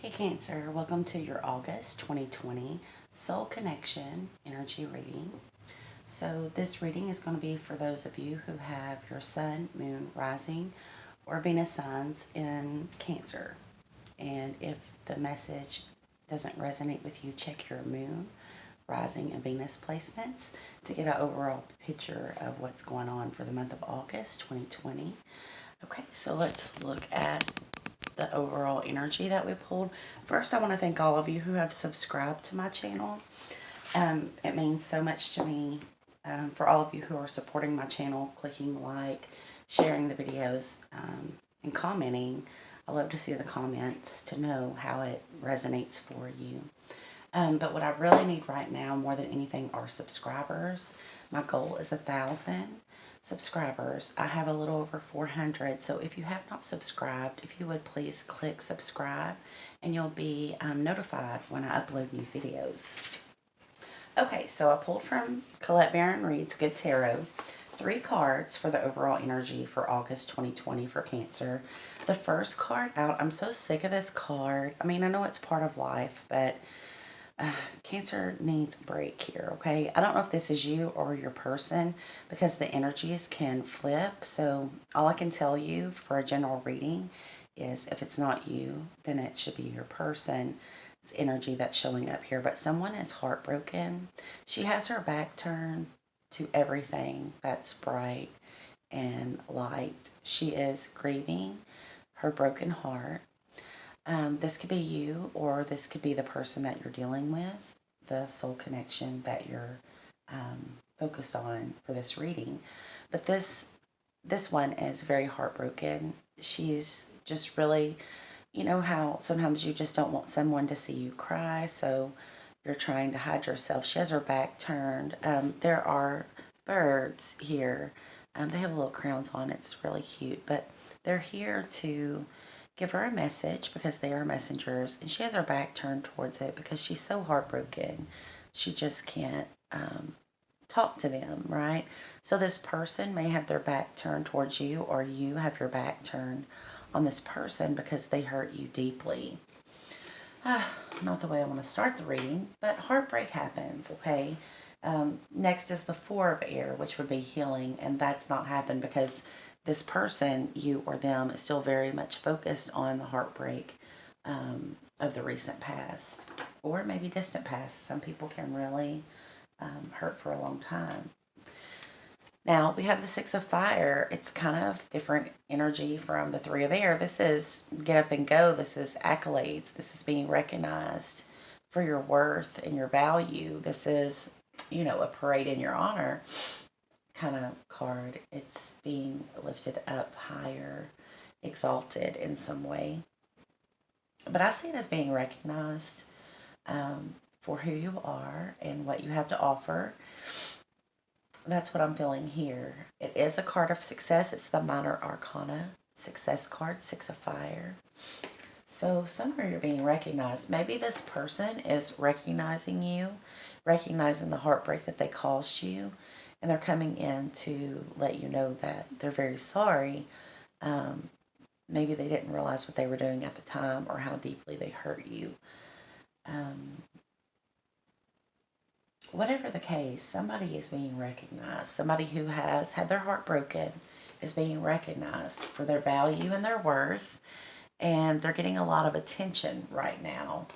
Hey Cancer, welcome to your August 2020 Soul Connection Energy Reading. So this reading is going to be for those of you who have your Sun, Moon, Rising, or Venus signs in Cancer. And if the message doesn't resonate with you, check your Moon, Rising, and Venus placements to get an overall picture of what's going on for the month of August 2020. Okay, so let's look at the overall energy that we pulled. First, I want to thank all of you who have subscribed to my channel. It means so much to me. For all of you who are supporting my channel, clicking like, sharing the videos, and commenting. I love to see the comments to know how it resonates for you. But what I really need right now, more than anything, are subscribers. My goal is 1,000 subscribers. I have a little over 400. So if you have not subscribed, if you would please click subscribe and you'll be notified when I upload new videos. Okay, so I pulled from Colette Baron Reid's Good Tarot 3 cards for the overall energy for August 2020 for Cancer. The first card out, I'm so sick of this card. I mean, I know it's part of life, but Cancer needs a break here, okay? I don't know if this is you or your person because the energies can flip. So all I can tell you for a general reading is if it's not you, then it should be your person. It's energy that's showing up here. But someone is heartbroken. She has her back turned to everything that's bright and light. She is grieving her broken heart. This could be you, or this could be the person that you're dealing with, the soul connection that you're focused on for this reading. But this one is very heartbroken. She's just really, you know how sometimes you just don't want someone to see you cry, so you're trying to hide yourself. She has her back turned. There are birds here. They have little crowns on. It's really cute, but they're here to give her a message because they are messengers, and she has her back turned towards it because she's so heartbroken. She just can't talk to them, right? So this person may have their back turned towards you, or you have your back turned on this person because they hurt you deeply. Not the way I want to start the reading, but heartbreak happens, okay? Next is the 4 of air, which would be healing, and that's not happened because this person, you or them, is still very much focused on the heartbreak of the recent past or maybe distant past. Some people can really hurt for a long time. Now we have the 6 of fire. It's kind of different energy from the 3 of air. This is get up and go. This is accolades. This is being recognized for your worth and your value. This is, a parade in your honor kind of card. It's being lifted up higher, exalted in some way. But I see it as being recognized for who you are and what you have to offer. That's what I'm feeling here. It is a card of success. It's the minor arcana success card, 6 of fire. So somewhere you're being recognized. Maybe this person is recognizing you, recognizing the heartbreak that they caused you, and they're coming in to let you know that they're very sorry. Maybe they didn't realize what they were doing at the time or how deeply they hurt you. Whatever the case, somebody is being recognized. Somebody who has had their heart broken is being recognized for their value and their worth, and they're getting a lot of attention right now.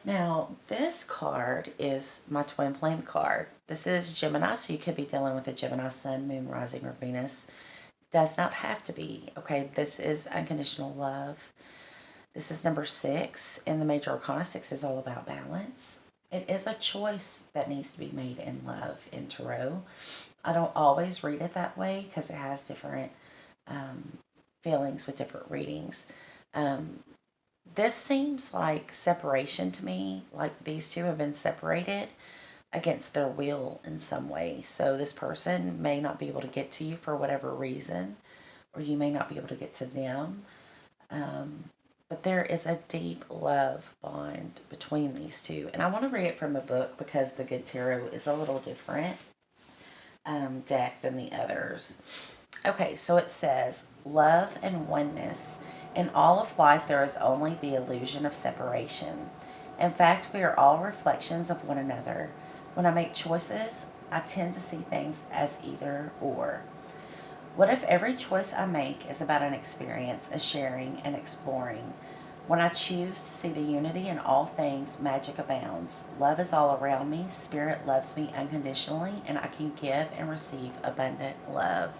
Now, this card is my twin flame card. This is Gemini, so you could be dealing with a Gemini Sun, Moon, Rising, or Venus. Does not have to be, okay? This is unconditional love. This is number 6, and the major arcana 6 is all about balance. It is a choice that needs to be made in love in tarot. I don't always read it that way because it has different feelings with different readings. This seems like separation to me, like these two have been separated against their will in some way. So this person may not be able to get to you for whatever reason, or you may not be able to get to them. But there is a deep love bond between these two. And I want to read it from a book because the Good Tarot is a little different deck than the others. Okay, so it says, love and oneness In all of life, there is only the illusion of separation. In fact, we are all reflections of one another. When I make choices, I tend to see things as either or. What if every choice I make is about an experience, a sharing, and exploring? When I choose to see the unity in all things, magic abounds. Love is all around me, spirit loves me unconditionally, and I can give and receive abundant love.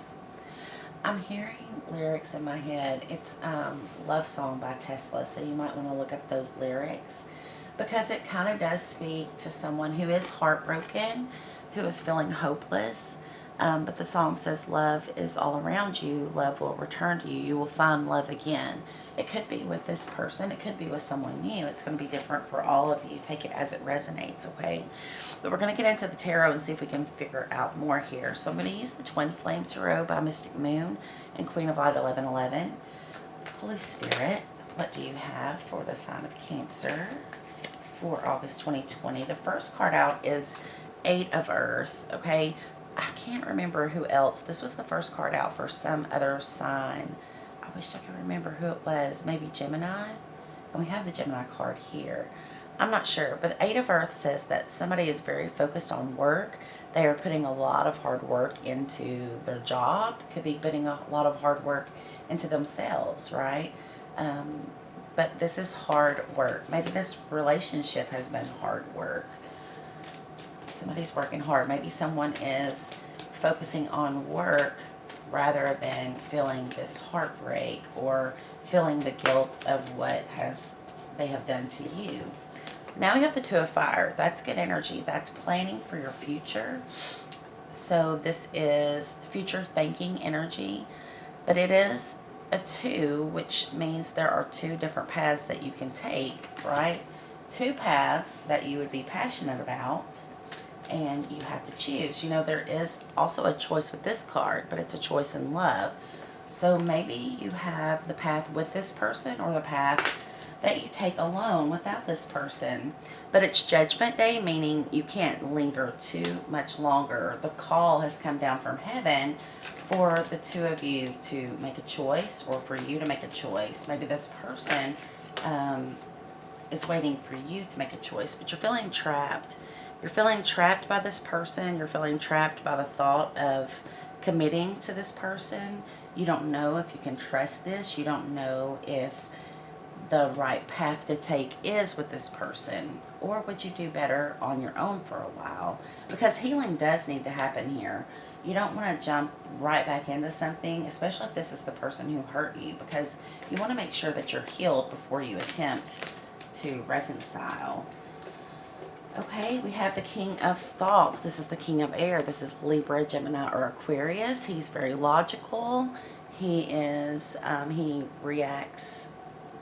I'm hearing lyrics in my head. It's Love Song by Tesla, so you might want to look up those lyrics because it kind of does speak to someone who is heartbroken, who is feeling hopeless. But the song says, love is all around you. Love will return to you. You will find love again. It could be with this person. It could be with someone new. It's going to be different for all of you. Take it as it resonates, okay? But we're going to get into the tarot and see if we can figure out more here. So I'm going to use the Twin Flame Tarot by Mystic Moon and Queen of Light 1111. Holy Spirit, what do you have for the sign of Cancer for August 2020? The first card out is Eight of Earth, okay? I can't remember who else. This was the first card out for some other sign. I wish I could remember who it was. Maybe Gemini? And we have the Gemini card here. I'm not sure, but Eight of Earth says that somebody is very focused on work. They are putting a lot of hard work into their job. Could be putting a lot of hard work into themselves, right? But this is hard work. Maybe this relationship has been hard work. Somebody's working hard. Maybe someone is focusing on work rather than feeling this heartbreak or feeling the guilt of what they have done to you. Now we have the Two of Fire. That's good energy. That's planning for your future. So this is future thinking energy, but it is a two, which means there are two different paths that you can take, right? Two paths that you would be passionate about, and you have to choose. You know, there is also a choice with this card, but it's a choice in love. So maybe you have the path with this person or the path that you take alone without this person. But it's Judgment Day, meaning you can't linger too much longer. The call has come down from heaven for the two of you to make a choice, or for you to make a choice. Maybe this person is waiting for you to make a choice, but you're feeling trapped. You're feeling trapped by this person. You're feeling trapped by the thought of committing to this person. You don't know if you can trust this. You don't know if the right path to take is with this person. Or would you do better on your own for a while? Because healing does need to happen here. You don't want to jump right back into something, especially if this is the person who hurt you, because you want to make sure that you're healed before you attempt to reconcile. Okay, we have the King of Thoughts. This is the King of Air. This is Libra, Gemini, or Aquarius. He's very logical. He reacts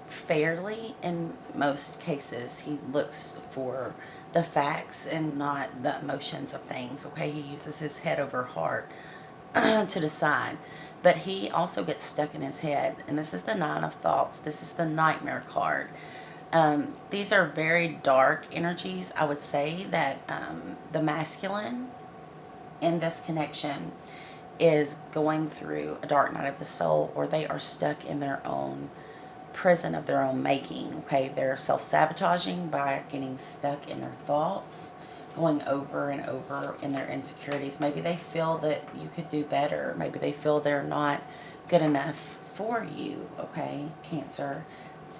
fairly in most cases. He looks for the facts and not the emotions of things, okay? He uses his head over heart to decide. But he also gets stuck in his head. And this is the Nine of Thoughts. This is the Nightmare card. These are very dark energies. I would say that the masculine in this connection is going through a dark night of the soul, or they are stuck in their own prison of their own making. Okay, they're self-sabotaging by getting stuck in their thoughts, going over and over in their insecurities. Maybe they feel that you could do better. Maybe they feel they're not good enough for you, okay, Cancer.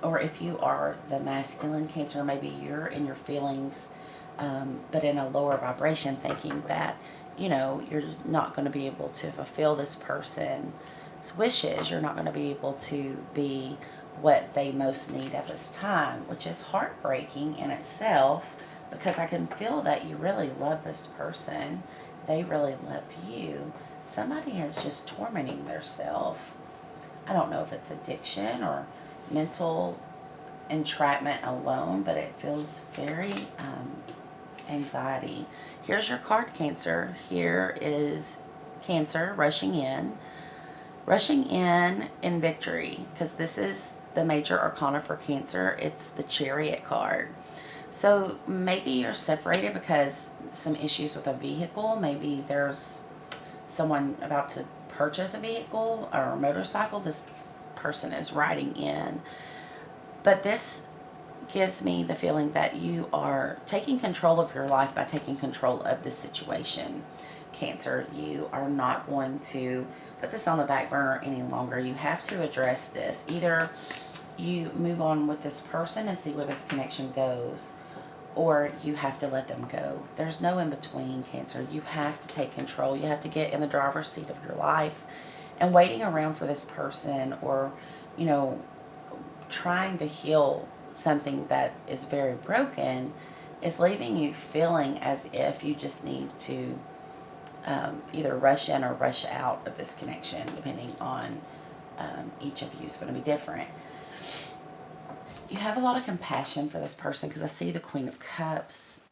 Or if you are the masculine Cancer, maybe you're in your feelings, but in a lower vibration, thinking that, you know, you're not going to be able to fulfill this person's wishes. You're not going to be able to be what they most need at this time, which is heartbreaking in itself, because I can feel that you really love this person. They really love you. Somebody is just tormenting themselves. I don't know if it's addiction or mental entrapment alone, but it feels very anxiety. Here's your card, Cancer. Here is Cancer rushing in victory, because this is the major arcana for Cancer. It's the Chariot card. So maybe you're separated because some issues with a vehicle. Maybe there's someone about to purchase a vehicle or a motorcycle. This person is writing in. But this gives me the feeling that you are taking control of your life by taking control of this situation. Cancer, you are not going to put this on the back burner any longer. You have to address this. Either you move on with this person and see where this connection goes, or you have to let them go. There's no in between, Cancer. You have to take control. You have to get in the driver's seat of your life. And waiting around for this person, or, you know, trying to heal something that is very broken, is leaving you feeling as if you just need to either rush in or rush out of this connection, depending on each of you is going to be different. You have a lot of compassion for this person because I see the Queen of Cups.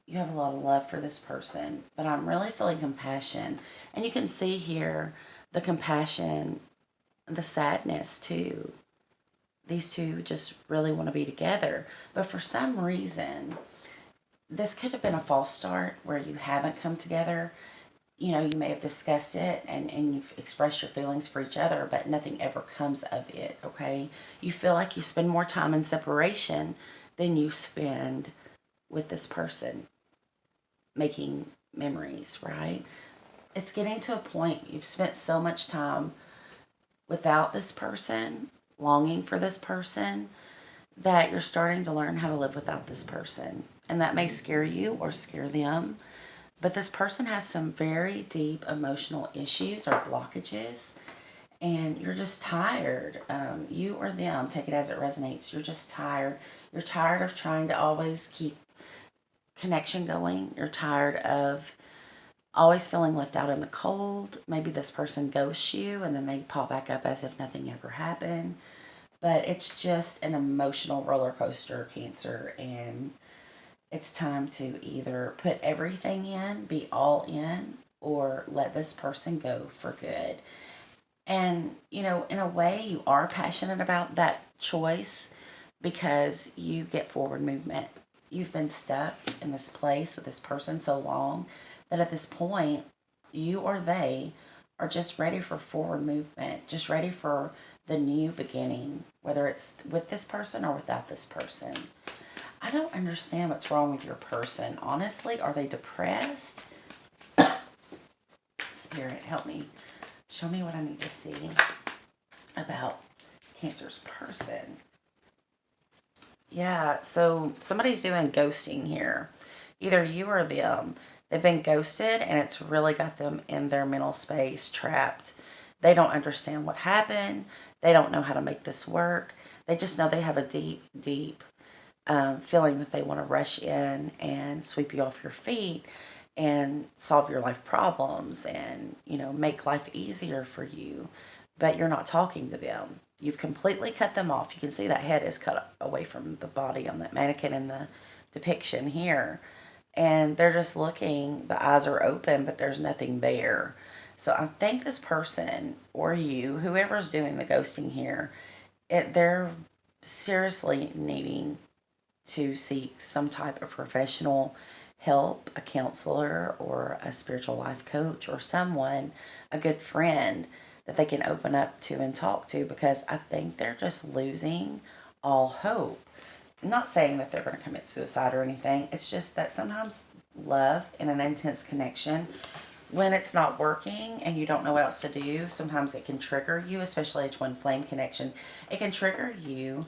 You have a lot of love for this person, but I'm really feeling compassion. And you can see here the compassion, the sadness too. These two just really want to be together. But for some reason, this could have been a false start where you haven't come together. You know, you may have discussed it and you've expressed your feelings for each other, but nothing ever comes of it, okay? You feel like you spend more time in separation than you spend with this person, making memories, right? It's getting to a point you've spent so much time without this person, longing for this person, that you're starting to learn how to live without this person. And that may scare you or scare them. But this person has some very deep emotional issues or blockages, and you're just tired. You or them, take it as it resonates. You're just tired. You're tired of trying to always keep connection going. You're tired of always feeling left out in the cold. Maybe this person ghosts you and then they pop back up as if nothing ever happened. But it's just an emotional roller coaster, Cancer, and it's time to either put everything in, be all in, or let this person go for good. And, you know, in a way, you are passionate about that choice because you get forward movement. You've been stuck in this place with this person so long that at this point, you or they are just ready for forward movement, just ready for the new beginning, whether it's with this person or without this person. I don't understand what's wrong with your person. Honestly, are they depressed? Spirit, help me. Show me what I need to see about Cancer's person. Yeah, so somebody's doing ghosting here. Either you or them. They've been ghosted and it's really got them in their mental space, trapped. They don't understand what happened. They don't know how to make this work. They just know they have a deep, deep feeling that they want to rush in and sweep you off your feet and solve your life problems and, you know, make life easier for you. But you're not talking to them. You've completely cut them off. You can see that head is cut away from the body on that mannequin in the depiction here. And they're just looking, the eyes are open, but there's nothing there. So I think this person or you, whoever's doing the ghosting here, they're seriously needing to seek some type of professional help, a counselor or a spiritual life coach or someone, a good friend that they can open up to and talk to, because I think they're just losing all hope. I'm not saying that they're going to commit suicide or anything. It's just that sometimes love and an intense connection, when it's not working and you don't know what else to do, sometimes it can trigger you, especially a twin flame connection. It can trigger you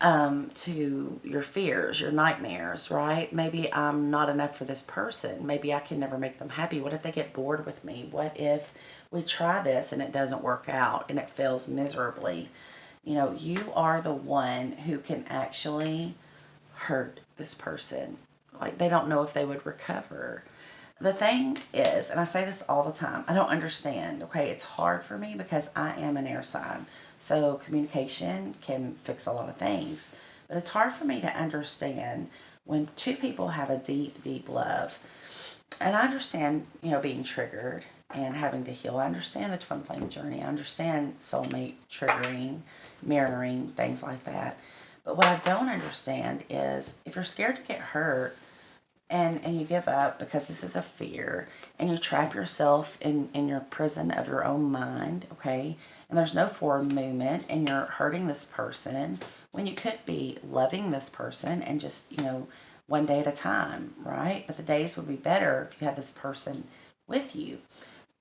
to your fears, your nightmares, right? Maybe I'm not enough for this person. Maybe I can never make them happy. What if they get bored with me? What if we try this and it doesn't work out and it fails miserably? You know, you are the one who can actually hurt this person. Like, they don't know if they would recover. The thing is, and I say this all the time, I don't understand, okay? It's hard for me because I am an air sign. So communication can fix a lot of things. But it's hard for me to understand when two people have a deep, deep love. And I understand, you know, being triggered and having to heal. I understand the twin flame journey. I understand soulmate triggering, mirroring, things like that. But what I don't understand is if you're scared to get hurt, and you give up because this is a fear, and you trap yourself in your prison of your own mind, okay? And there's no forward movement, and you're hurting this person when you could be loving this person and just, one day at a time, right? But the days would be better if you had this person with you.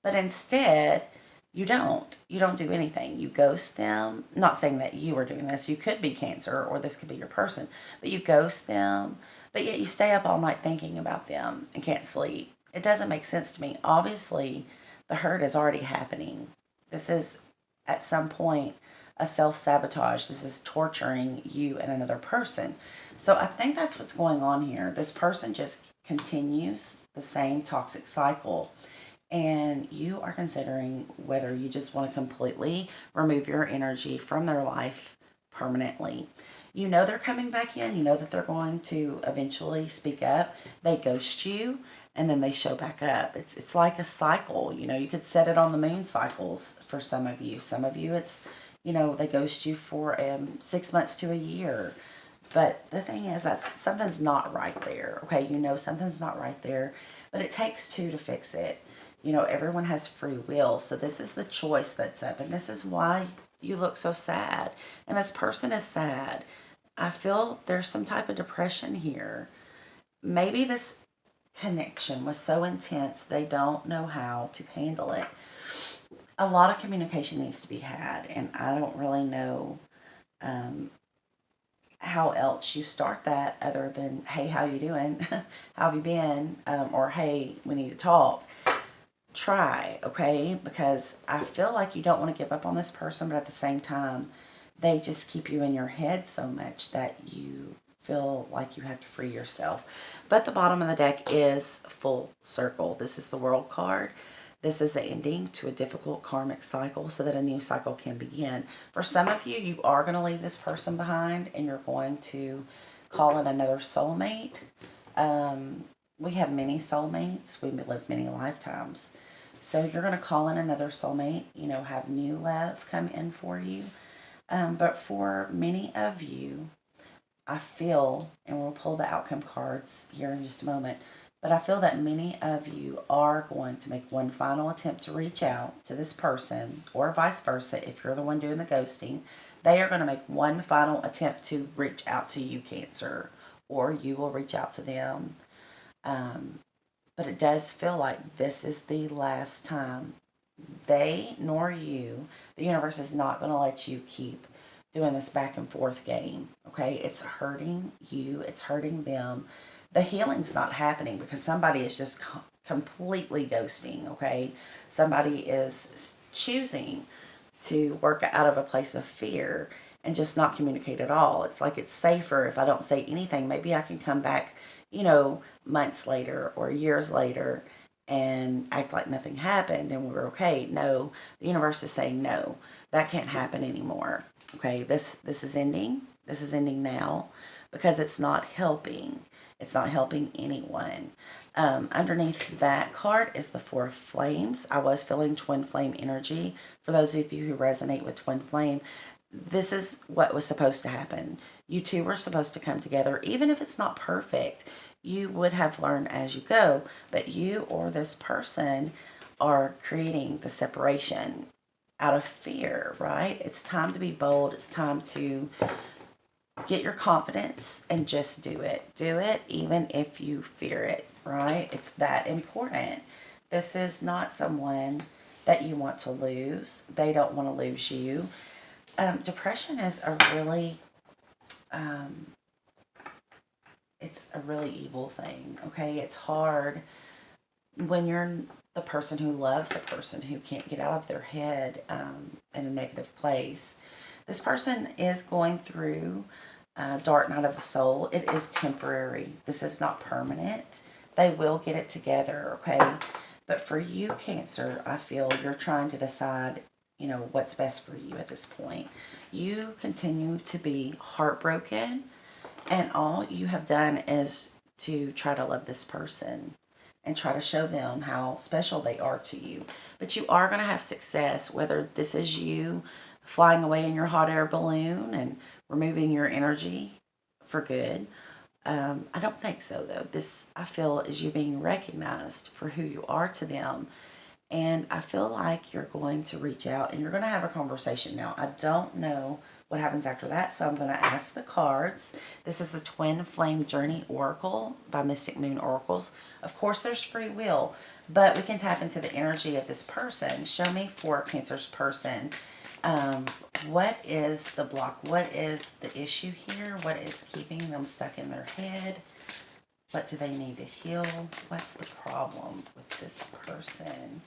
But instead, you don't do anything. You ghost them. Not saying that you are doing this. You could be Cancer, or this could be your person, but you ghost them. But yet you stay up all night thinking about them and can't sleep. It doesn't make sense to me. Obviously, the hurt is already happening. This is at some point a self sabotage. This is torturing you and another person. So I think that's what's going on here. This person just continues the same toxic cycle, and you are considering whether you just want to completely remove your energy from their life permanently. You know they're coming back in, you know that they're going to eventually speak up. They ghost you and then they show back up. It's like a cycle. You could set it on the moon cycles for some of you. Some of you, it's, they ghost you for 6 months to a year. But the thing is, that's something's not right there. Okay, something's not right there, but it takes two to fix it. Everyone has free will. So this is the choice that's up, and this is why you look so sad. And this person is sad. I feel there's some type of depression here. Maybe this connection was so intense they don't know how to handle it. A lot of communication needs to be had, and I don't really know um, how else you start that other than, hey, how you doing? How have you been? Or hey, we need to talk. Try, okay? Because I feel like you don't want to give up on this person, but at the same time, they just keep you in your head so much that you feel like you have to free yourself. But the bottom of the deck is full circle. This is the World card. This is the ending to a difficult karmic cycle so that a new cycle can begin. For some of you, you are going to leave this person behind and you're going to call in another soulmate. We have many soulmates. We live many lifetimes. So you're going to call in another soulmate, have new love come in for you. But for many of you, I feel, and we'll pull the outcome cards here in just a moment, but I feel that many of you are going to make one final attempt to reach out to this person, or vice versa, if you're the one doing the ghosting. They are going to make one final attempt to reach out to you, Cancer, or you will reach out to them. But it does feel like this is the last time. They nor you, the universe is not going to let you keep doing this back and forth game. Okay, it's hurting you, it's hurting them. The healing's not happening because somebody is just completely ghosting. Okay, somebody is choosing to work out of a place of fear and just not communicate at all. It's like it's safer if I don't say anything. Maybe I can come back, months later or years later and act like nothing happened and we're okay. No, the universe is saying no, that can't happen anymore. Okay, this is ending. This is ending now because it's not helping. It's not helping anyone. Underneath that card is the Four of Flames. I was feeling twin flame energy. For those of you who resonate with twin flame, this is what was supposed to happen. You two were supposed to come together. Even if it's not perfect, you would have learned as you go. But you or this person are creating the separation out of fear, right? It's time to be bold. It's time to get your confidence and just do it. Do it even if you fear it, right? It's that important. This is not someone that you want to lose. They don't want to lose you. Depression is um, it's a really evil thing, okay? It's hard when you're the person who loves a person who can't get out of their head in a negative place. This person is going through dark night of the soul. It is temporary. This is not permanent. They will get it together, okay? But for you, Cancer, I feel you're trying to decide, what's best for you at this point. You continue to be heartbroken, and all you have done is to try to love this person and try to show them how special they are to you. But you are going to have success, whether this is you flying away in your hot air balloon and removing your energy for good, I don't think so, though. This, I feel, is you being recognized for who you are to them. And I feel like you're going to reach out and you're going to have a conversation. Now, I don't know what happens after that, so I'm going to ask the cards. This is the Twin Flame Journey Oracle by Mystic Moon Oracles. Of course, there's free will, but we can tap into the energy of this person. Show me for Cancer's person. What is the block? What is the issue here? What is keeping them stuck in their head? What do they need to heal? What's the problem with this person?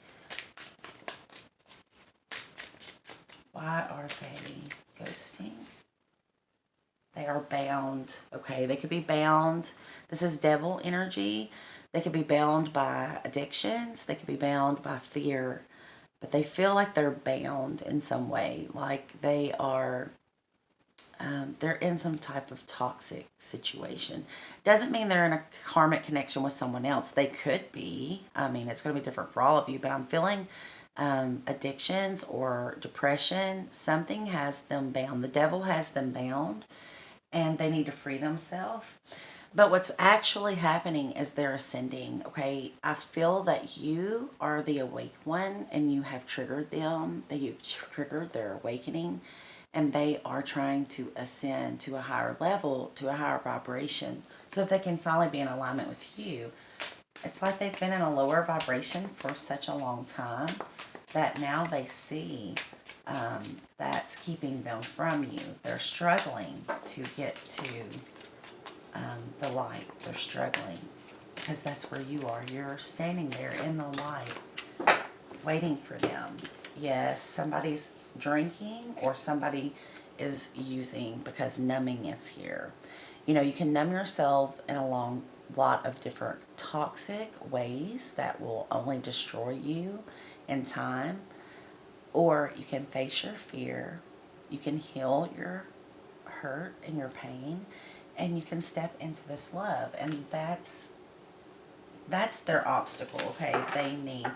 Why are they ghosting? They are bound. Okay, they could be bound. This is devil energy. They could be bound by addictions. They could be bound by fear. But they feel like they're bound in some way. Like they are, they're in some type of toxic situation. Doesn't mean they're in a karmic connection with someone else. They could be. I mean, it's going to be different for all of you. But I'm feeling addictions or depression. Something has them bound. The devil has them bound. And they need to free themselves. But what's actually happening is they're ascending, okay? I feel that you are the awake one and you have triggered them, that you've triggered their awakening, and they are trying to ascend to a higher level, to a higher vibration, so that they can finally be in alignment with you. It's like they've been in a lower vibration for such a long time that now they see that's keeping them from you. They're struggling to get to the light. They're struggling because that's where you are. You're standing there in the light waiting for them. Yes, somebody's drinking or somebody is using because numbing is here. You know, you can numb yourself in a lot of different toxic ways that will only destroy you in time, or you can face your fear. You can heal your hurt and your pain, and you can step into this love. And that's their obstacle. Okay, they need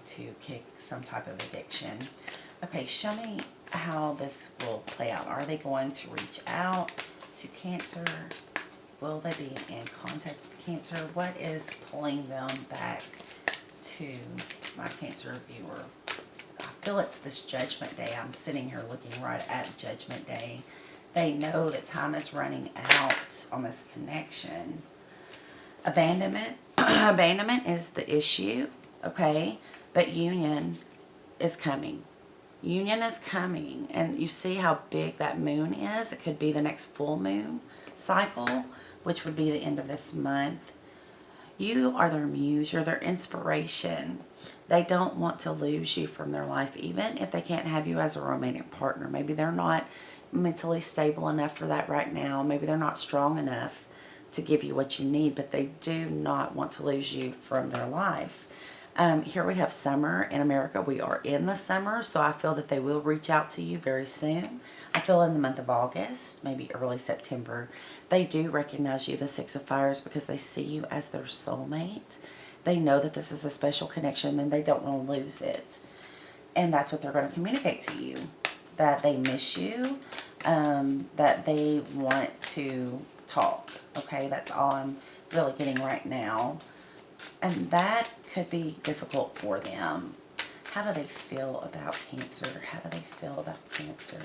to kick some type of addiction. Okay, show me how this will play out. Are they going to reach out to Cancer? Will they be in contact with Cancer? What is pulling them back to my Cancer viewer? I feel it's this Judgment Day. I'm sitting here looking right at Judgment Day. They know that time is running out on this connection. Abandonment. Abandonment is the issue, okay? But union is coming. Union is coming. And you see how big that moon is? It could be the next full moon cycle, which would be the end of this month. You are their muse. You're their inspiration. They don't want to lose you from their life, even if they can't have you as a romantic partner. Maybe they're not mentally stable enough for that right now. Maybe they're not strong enough to give you what you need, but they do not want to lose you from their life. Here we have summer in America. We are in the summer, so I feel that they will reach out to you very soon. I feel in the month of August, maybe early September, they do recognize you, the Six of Fires, because they see you as their soulmate. They know that this is a special connection and they don't want to lose it. And that's what they're going to communicate to you, that they miss you, that they want to talk. Okay, that's all I'm really getting right now. And that could be difficult for them. How do they feel about Cancer? How do they feel about Cancer?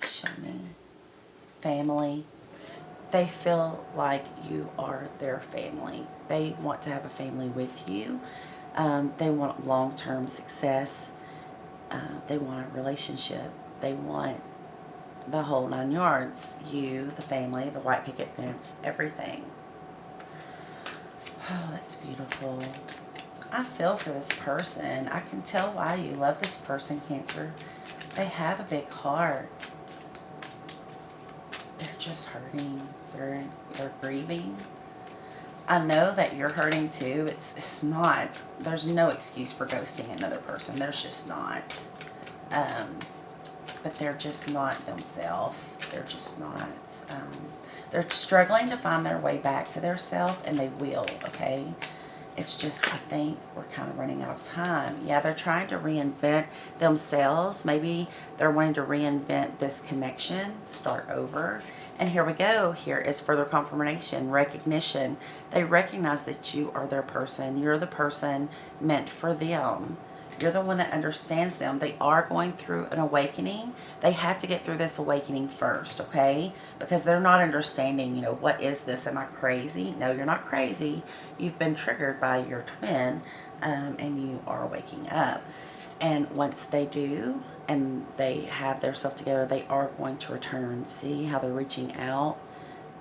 Show me. Family. They feel like you are their family. They want to have a family with you. They want long-term success. They want a relationship. They want the whole 9 yards. You, the family, the white picket fence, everything. Oh, that's beautiful. I feel for this person. I can tell why you love this person, Cancer. They have a big heart. They're just hurting. They're grieving. I know that you're hurting too. It's not, there's no excuse for ghosting another person. There's just not. But they're just not themselves. They're just not. They're struggling to find their way back to their self, and they will, okay? It's just, I think we're kind of running out of time. Yeah, they're trying to reinvent themselves. Maybe they're wanting to reinvent this connection, start over. And here we go. Here is further confirmation, recognition. They recognize that you are their person. You're the person meant for them. You're the one that understands them. They are going through an awakening. They have to get through this awakening first, okay? Because they're not understanding, what is this? Am I crazy? No, you're not crazy. You've been triggered by your twin, and you are waking up. And once they do, and they have their self together, they are going to return. See how they're reaching out?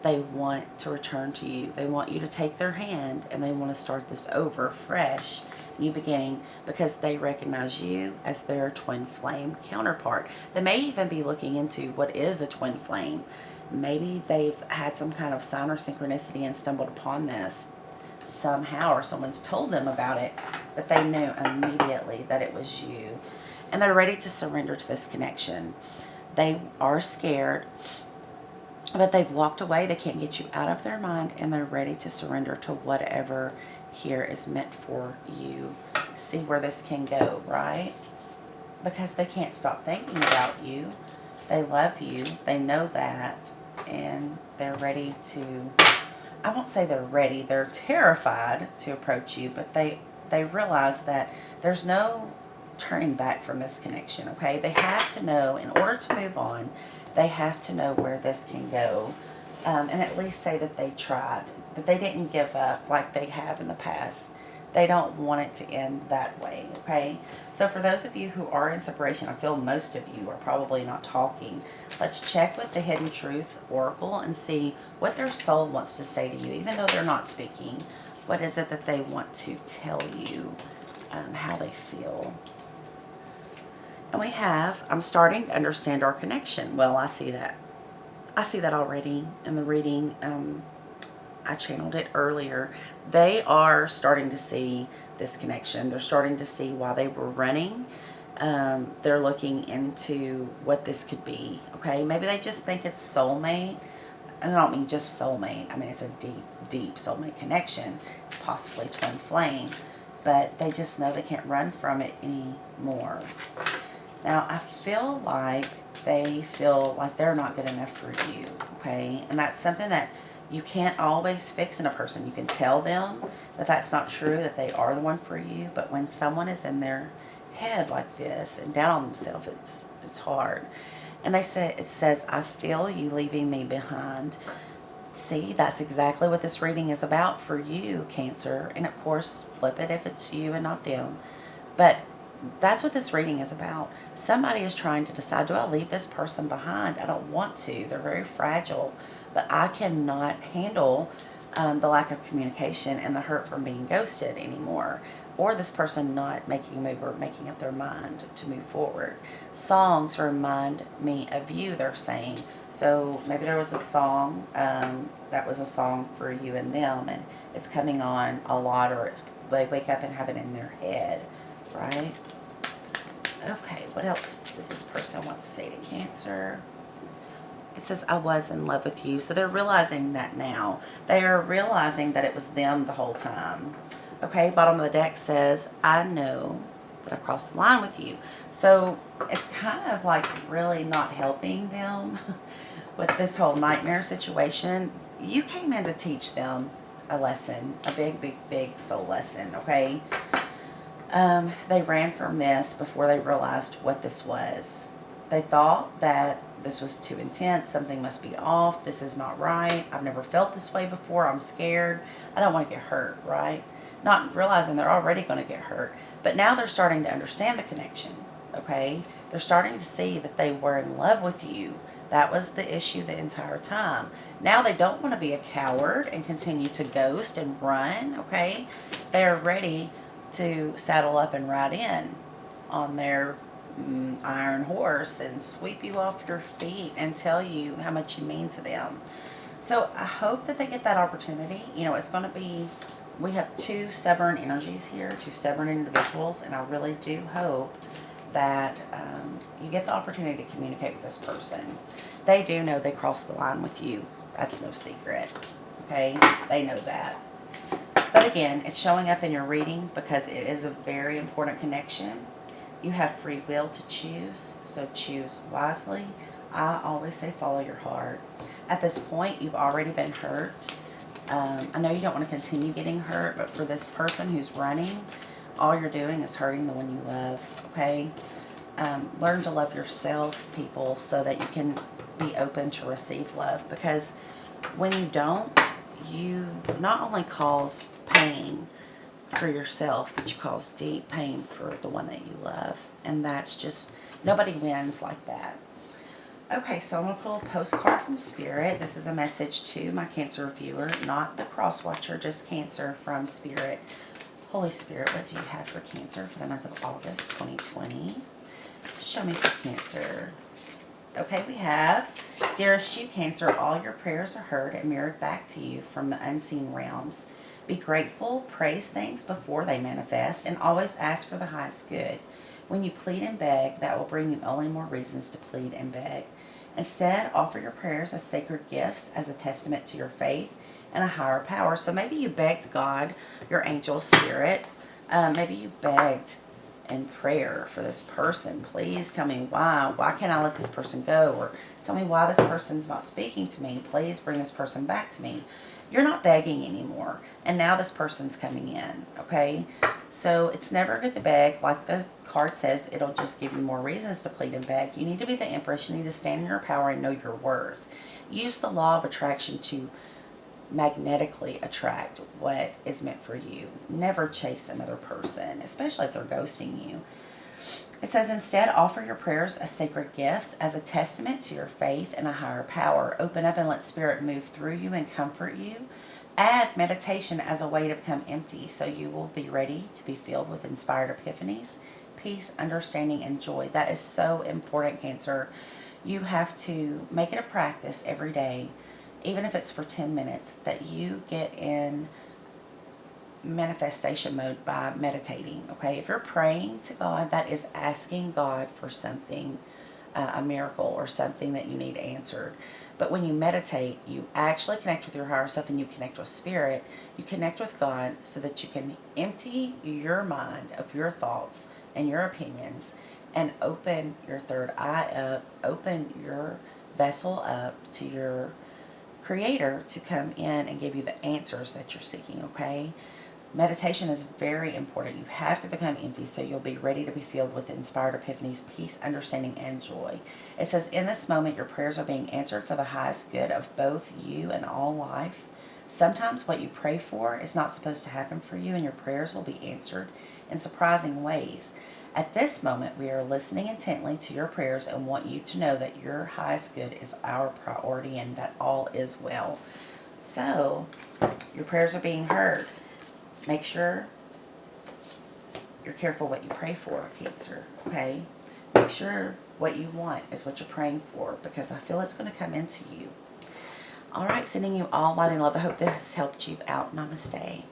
They want to return to you. They want you to take their hand, and they want to start this over fresh, new beginning, because they recognize you as their twin flame counterpart. They may even be looking into what is a twin flame. Maybe they've had some kind of sign or synchronicity and stumbled upon this somehow, or someone's told them about it, but they knew immediately that it was you. And they're ready to surrender to this connection. They are scared, but they've walked away. They can't get you out of their mind, and they're ready to surrender to whatever here is meant for you. See where this can go, right? Because they can't stop thinking about you. They love you. They know that. And they're ready to, I won't say they're ready. They're terrified to approach you, but they realize that there's no turning back from this connection, okay? They have to know, in order to move on, they have to know where this can go, and at least say that they tried, that they didn't give up like they have in the past. They don't want it to end that way, okay? So for those of you who are in separation, I feel most of you are probably not talking. Let's check with the Hidden Truth Oracle and see what their soul wants to say to you, even though they're not speaking. What is it that they want to tell you, how they feel? And we have, I'm starting to understand our connection. Well, I see that. I see that already in the reading. I channeled it earlier. They are starting to see this connection. They're starting to see why they were running. They're looking into what this could be. Okay, maybe they just think it's soulmate. And I don't mean just soulmate. I mean, it's a deep, deep soulmate connection, possibly twin flame. But they just know they can't run from it anymore. Now, I feel like they feel like they're not good enough for you, okay? And that's something that you can't always fix in a person. You can tell them that that's not true, that they are the one for you. But when someone is in their head like this and down on themselves, it's hard. And it says, I feel you leaving me behind. See, that's exactly what this reading is about for you, Cancer. And of course, flip it if it's you and not them. But that's what this reading is about. Somebody is trying to decide, do I leave this person behind? I don't want to. They're very fragile. But I cannot handle the lack of communication and the hurt from being ghosted anymore. Or this person not making a move or making up their mind to move forward. Songs remind me of you, they're saying. So maybe there was a song that was a song for you and them, and it's coming on a lot, or they wake up and have it in their head, right? Okay, what else does this person want to say to Cancer? It says, I was in love with you. So they're realizing that now. They are realizing that it was them the whole time. Okay, bottom of the deck says, I know that I crossed the line with you. So it's kind of like really not helping them with this whole nightmare situation. You came in to teach them a lesson, a big, big, big soul lesson, okay? They ran from this before they realized what this was. They thought that this was too intense. Something must be off. This is not right. I've never felt this way before. I'm scared. I don't want to get hurt, right? Not realizing they're already going to get hurt. But now they're starting to understand the connection, okay? They're starting to see that they were in love with you. That was the issue the entire time. Now they don't want to be a coward and continue to ghost and run, okay? They're ready to saddle up and ride in on their iron horse and sweep you off your feet and tell you how much you mean to them. So I hope that they get that opportunity. It's going to be, we have two stubborn energies here, two stubborn individuals, and I really do hope that you get the opportunity to communicate with this person. They do know they crossed the line with you. That's no secret, okay? They know that. But again, it's showing up in your reading because it is a very important connection. You have free will to choose, so choose wisely. I always say follow your heart. At this point, you've already been hurt. I know you don't want to continue getting hurt, but for this person who's running, all you're doing is hurting the one you love, okay? Learn to love yourself, people, so that you can be open to receive love. Because when you don't, you not only cause pain for yourself, but you cause deep pain for the one that you love. And that's just, nobody wins like that. Okay, so I'm going to pull a postcard from Spirit. This is a message to my Cancer viewer, not the cross watcher, just Cancer from Spirit. Holy Spirit, what do you have for Cancer for the month of August 2020? Show me for Cancer. Okay, we have, dearest you, Cancer, all your prayers are heard and mirrored back to you from the unseen realms. Be grateful, praise things before they manifest, and always ask for the highest good. When you plead and beg, that will bring you only more reasons to plead and beg. Instead, offer your prayers as sacred gifts, as a testament to your faith and a higher power. So maybe you begged God, your angel spirit, maybe you begged in prayer for this person. Please tell me why. Why can't I let this person go? Or tell me why this person's not speaking to me. Please bring this person back to me. You're not begging anymore. And now this person's coming in, okay? So it's never good to beg. Like the card says, it'll just give you more reasons to plead and beg. You need to be the Empress. You need to stand in your power and know your worth. Use the law of attraction to magnetically attract what is meant for you. Never chase another person, especially if they're ghosting you. It says, instead, offer your prayers as sacred gifts, as a testament to your faith and a higher power. Open up and let Spirit move through you and comfort you. Add meditation as a way to become empty, so you will be ready to be filled with inspired epiphanies, peace, understanding, and joy. That is so important, Cancer. You have to make it a practice every day, even if it's for 10 minutes, that you get in manifestation mode by meditating. Okay, if you're praying to God, that is asking God for something, a miracle or something that you need answered. But when you meditate, you actually connect with your higher self and you connect with Spirit. You connect with God so that you can empty your mind of your thoughts and your opinions and open your third eye up, open your vessel up to your Creator to come in and give you the answers that you're seeking, okay? Meditation is very important. You have to become empty so you'll be ready to be filled with inspired epiphanies, peace, understanding, and joy. It says, in this moment, your prayers are being answered for the highest good of both you and all life. Sometimes what you pray for is not supposed to happen for you, and your prayers will be answered in surprising ways. At this moment, we are listening intently to your prayers and want you to know that your highest good is our priority and that all is well. So, your prayers are being heard. Make sure you're careful what you pray for, Cancer, okay? Make sure what you want is what you're praying for, because I feel it's going to come into you. All right, sending you all light and love. I hope this helped you out. Namaste.